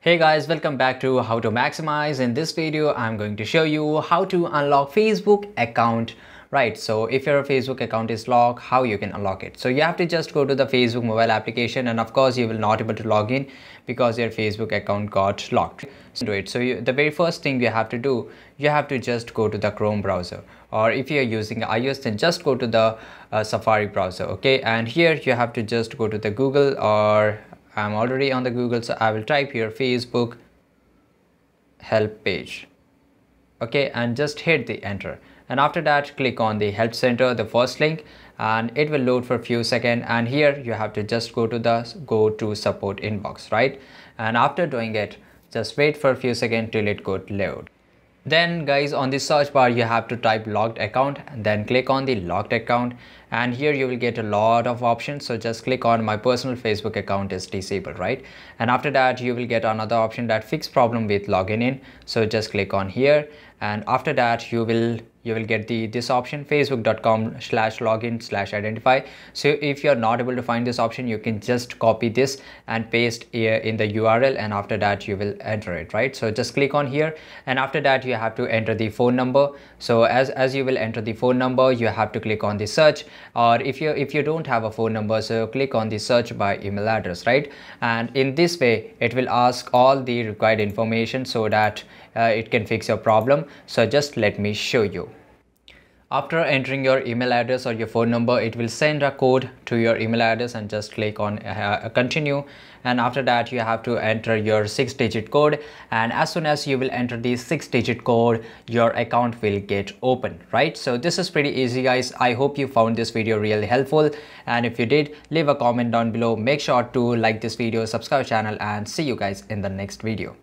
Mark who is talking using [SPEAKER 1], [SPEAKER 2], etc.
[SPEAKER 1] Hey guys, welcome back to How to Maximize. In this video, I'm going to show you how to unlock Facebook account. Right, so if your Facebook account is locked, how you can unlock it. So you have to just go to the Facebook mobile application, and of course you will not able to log in because your Facebook account got locked. So the very first thing you have to do, you have to just go to the Chrome browser, or if you're using iOS, then just go to the Safari browser. Okay, and here you have to just go to the Google, or I'm already on the Google, so I will type here Facebook help page. Okay, and just hit the enter, and after that click on the help center, the first link, and it will load for a few seconds. And here you have to just go to support inbox, right? And after doing it, just wait for a few seconds till it could load. Then guys, on the search bar you have to type logged account, and then click on the logged account, and here you will get a lot of options. So just click on my personal Facebook account is disabled, right? And after that you will get another option that fix problem with login in. So just click on here, and after that you will get this option, facebook.com/login/identify. So if you're not able to find this option, you can just copy this and paste here in the URL, and after that you will enter it, right? So just click on here, and after that you have to enter the phone number. So as you will enter the phone number, you have to click on the search, or if you don't have a phone number, so click on the search by email address, right? And in this way it will ask all the required information so that it can fix your problem. So just let me show you. After entering your email address or your phone number, it will send a code to your email address, and just click on continue. And after that you have to enter your 6-digit code, and as soon as you will enter the 6-digit code, your account will get open, right? So this is pretty easy guys. I hope you found this video really helpful, and if you did, leave a comment down below. Make sure to like this video, subscribe channel, and see you guys in the next video.